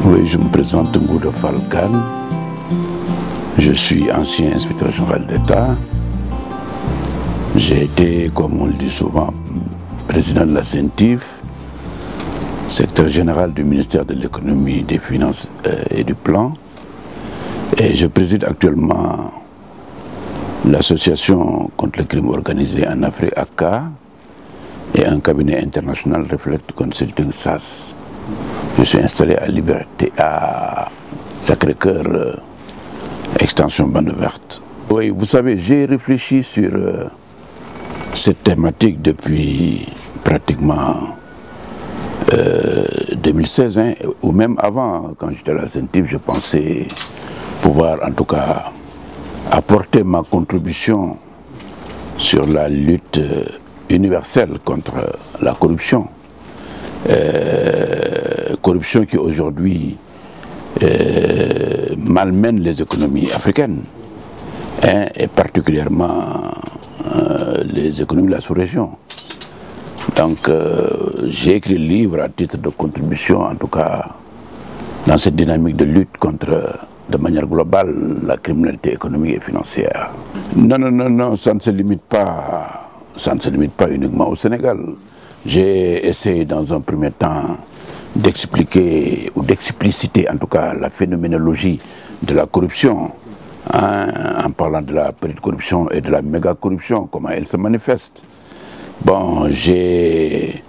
Oui, je me présente Ngouda Fall Kane. Je suis ancien inspecteur général d'État. J'ai été, comme on le dit souvent, président de la CENTIF, secrétaire général du ministère de l'économie, des finances et du plan. Et je préside actuellement l'association contre le crime organisé en Afrique, ACA, et un cabinet international Reflect Consulting SAS. Je suis installé à Liberté, à Sacré-Cœur, extension Bande Verte. Oui, vous savez, j'ai réfléchi sur cette thématique depuis pratiquement 2016, hein, ou même avant, quand j'étais à la CENTIF, je pensais pouvoir en tout cas apporter ma contribution sur la lutte universelle contre la corruption. Corruption qui aujourd'hui malmène les économies africaines, hein, et particulièrement les économies de la sous-région. Donc j'ai écrit le livre à titre de contribution, en tout cas dans cette dynamique de lutte contre, de manière globale, la criminalité économique et financière. Non, ça ne se limite pas, uniquement au Sénégal. J'ai essayé dans un premier temps d'expliquer ou d'expliciter en tout cas la phénoménologie de la corruption, hein, en parlant de la petite corruption et de la méga corruption, comment elle se manifeste. Bon, j'ai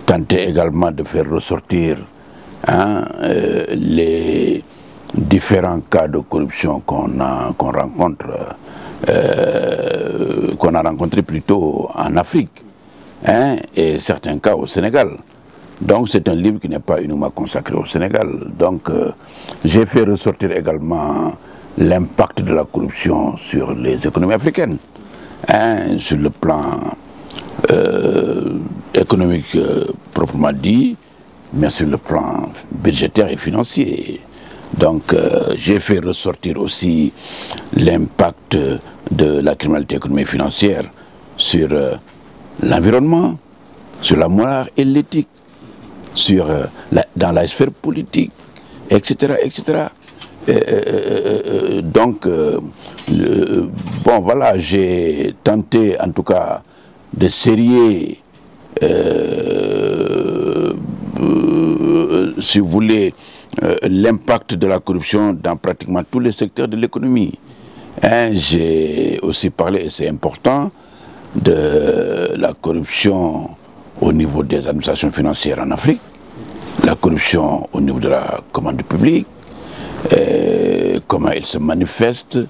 tenté également de faire ressortir, hein, les différents cas de corruption qu'on a rencontrés plutôt en Afrique, hein, et certains cas au Sénégal. Donc c'est un livre qui n'est pas uniquement consacré au Sénégal. Donc j'ai fait ressortir également l'impact de la corruption sur les économies africaines, hein, sur le plan économique proprement dit, mais sur le plan budgétaire et financier. Donc j'ai fait ressortir aussi l'impact de la criminalité économique et financière sur l'environnement, sur la morale et l'éthique, sur dans la sphère politique, etc., etc. Donc, bon voilà, j'ai tenté en tout cas de sérier, si vous voulez, l'impact de la corruption dans pratiquement tous les secteurs de l'économie. Hein, j'ai aussi parlé, et c'est important, de la corruption au niveau des administrations financières en Afrique, la corruption au niveau de la commande publique, comment elle se manifeste,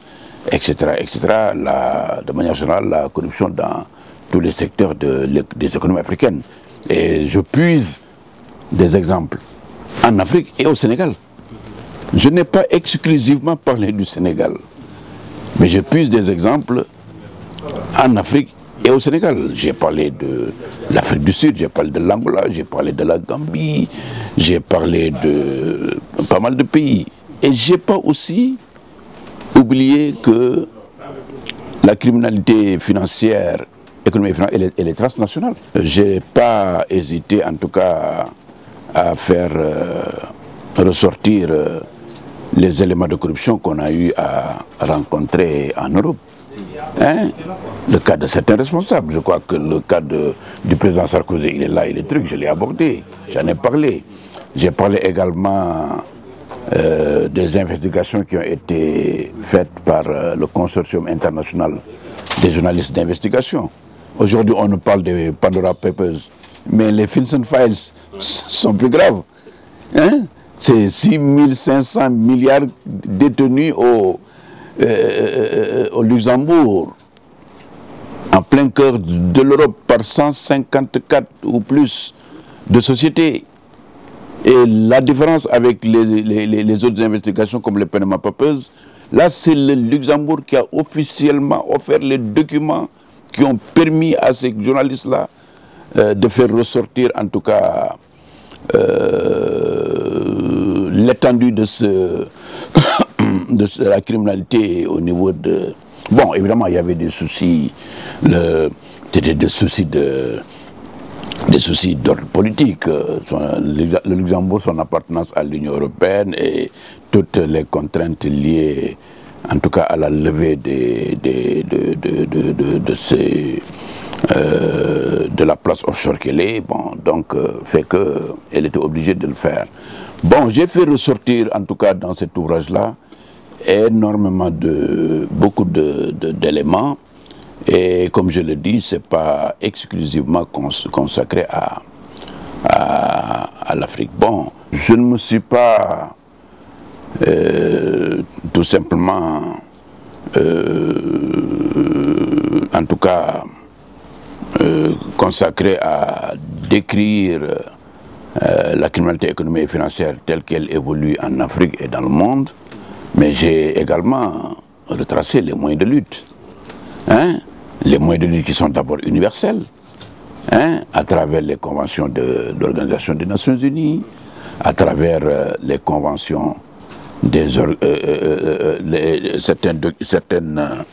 etc., etc. De manière générale, la corruption dans tous les secteurs des économies africaines. Et je puise des exemples en Afrique et au Sénégal. Je n'ai pas exclusivement parlé du Sénégal, mais je puise des exemples en Afrique et au Sénégal. J'ai parlé de l'Afrique du Sud, j'ai parlé de l'Angola, j'ai parlé de la Gambie, j'ai parlé de pas mal de pays. Et j'ai pas aussi oublié que la criminalité financière, économique et financière, elle est transnationale. J'ai pas hésité en tout cas à faire ressortir les éléments de corruption qu'on a eu à rencontrer en Europe. Hein? Le cas de certains responsables, je crois que le cas du président Sarkozy, il est là, il est truc, je l'ai abordé, j'en ai parlé. J'ai parlé également des investigations qui ont été faites par le consortium international des journalistes d'investigation. Aujourd'hui, on nous parle des Pandora Papers, mais les FinCEN Files sont plus graves. Hein? C'est 6500 milliards détenus au Luxembourg, en plein cœur de l'Europe, par 154 ou plus de sociétés. Et la différence avec les autres investigations comme les Panama Papers, là c'est le Luxembourg qui a officiellement offert les documents qui ont permis à ces journalistes-là de faire ressortir en tout cas l'étendue de la criminalité au niveau de... Bon, évidemment, il y avait des soucis, c'était des soucis de des soucis d'ordre politique. Le Luxembourg, son appartenance à l'Union européenne et toutes les contraintes liées, en tout cas à la levée de la place offshore qu'elle est, bon, donc fait qu'elle était obligée de le faire. Bon, j'ai fait ressortir, en tout cas dans cet ouvrage-là, énormément beaucoup d'éléments. Et comme je le dis, ce n'est pas exclusivement consacré à l'Afrique. Bon, je ne me suis pas tout simplement, en tout cas, consacré à décrire la criminalité économique et financière telle qu'elle évolue en Afrique et dans le monde, mais j'ai également retracé les moyens de lutte. Hein? Les moyens de lutte qui sont d'abord universels, hein, à travers les conventions de l'Organisation des Nations Unies, à travers les conventions certaines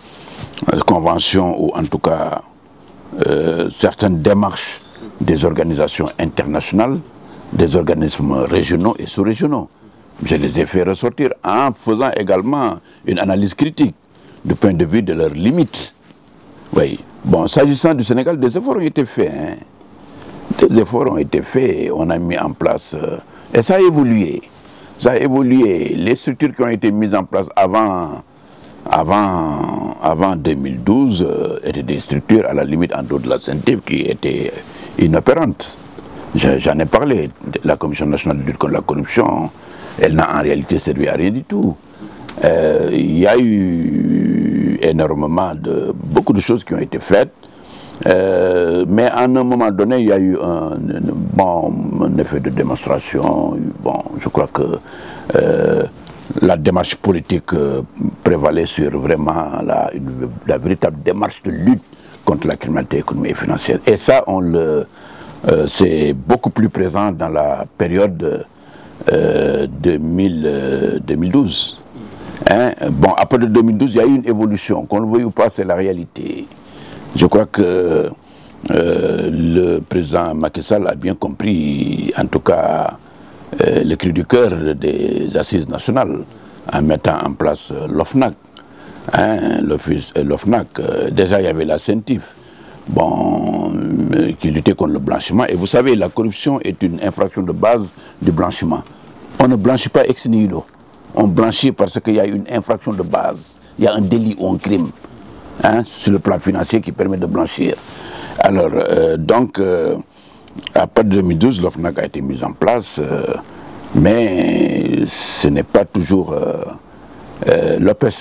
conventions ou en tout cas certaines démarches des organisations internationales, des organismes régionaux et sous-régionaux. Je les ai fait ressortir en faisant également une analyse critique du point de vue de leurs limites. Oui, bon, s'agissant du Sénégal, des efforts ont été faits. Hein. Des efforts ont été faits, on a mis en place, et ça a évolué. Ça a évolué. Les structures qui ont été mises en place avant 2012 étaient des structures à la limite en dehors de la CENTIF qui étaient inopérantes. J'en ai parlé. La Commission nationale de lutte contre la corruption, elle n'a en réalité servi à rien du tout. Il y a eu énormément beaucoup de choses qui ont été faites, mais à un moment donné, il y a eu un effet de démonstration. Bon, je crois que la démarche politique prévalait sur vraiment la véritable démarche de lutte contre la criminalité économique et financière. Et ça, c'est beaucoup plus présent dans la période 2012. Hein? Bon, après 2012, il y a eu une évolution. Qu'on le veuille ou pas, c'est la réalité. Je crois que le président Macky Sall a bien compris, en tout cas, le cri du cœur des assises nationales, en mettant en place l'OFNAC. Hein? L'OFNAC, déjà, il y avait la CENTIF, bon, qui luttait contre le blanchiment. Et vous savez, la corruption est une infraction de base du blanchiment. On ne blanchit pas ex nihilo. On blanchit parce qu'il y a une infraction de base. Il y a un délit ou un crime, hein, sur le plan financier qui permet de blanchir. Alors, donc, après 2012, l'OFNAC a été mise en place, mais ce n'est pas toujours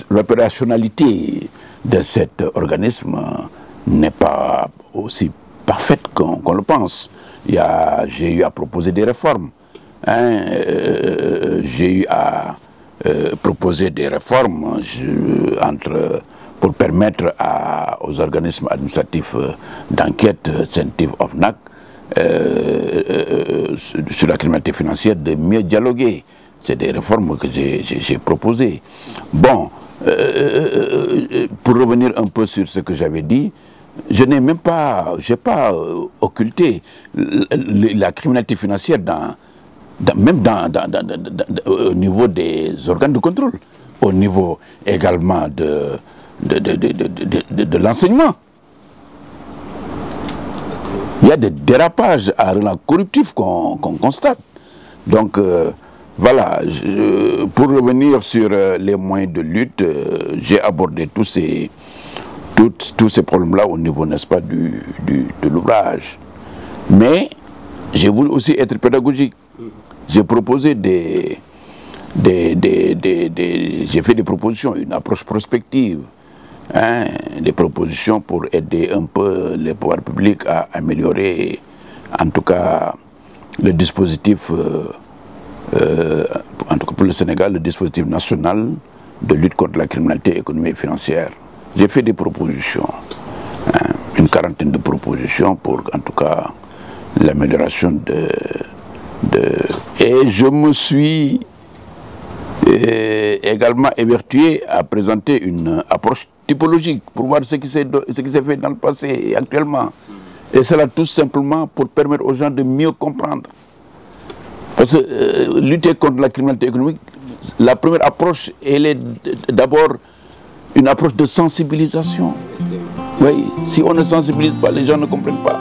l'opérationnalité de cet organisme n'est pas aussi parfaite qu'on le pense. J'ai eu à proposer des réformes. Hein, j'ai eu à proposer des réformes pour permettre aux organismes administratifs d'enquête, CENTIF, OFNAC, sur la criminalité financière, de mieux dialoguer. C'est des réformes que j'ai proposées. Bon, pour revenir un peu sur ce que j'avais dit, je n'ai même pas, occulté la criminalité financière même au niveau des organes de contrôle, au niveau également de l'enseignement. Il y a des dérapages à relance corruptif qu'on constate. Donc, voilà, pour revenir sur les moyens de lutte, j'ai abordé tous ces problèmes-là au niveau, n'est-ce pas, de l'ouvrage. Mais j'ai voulu aussi être pédagogique. J'ai proposé j'ai fait des propositions, une approche prospective, hein, des propositions pour aider un peu les pouvoirs publics à améliorer, en tout cas, le dispositif, en tout cas pour le Sénégal, le dispositif national de lutte contre la criminalité économique et financière. J'ai fait des propositions, hein, une quarantaine de propositions pour, en tout cas, l'amélioration Et je me suis également évertué à présenter une approche typologique pour voir ce qui s'est fait dans le passé et actuellement. Et cela tout simplement pour permettre aux gens de mieux comprendre. Parce que lutter contre la criminalité économique, la première approche, elle est d'abord une approche de sensibilisation. Oui, si on ne sensibilise pas, les gens ne comprennent pas.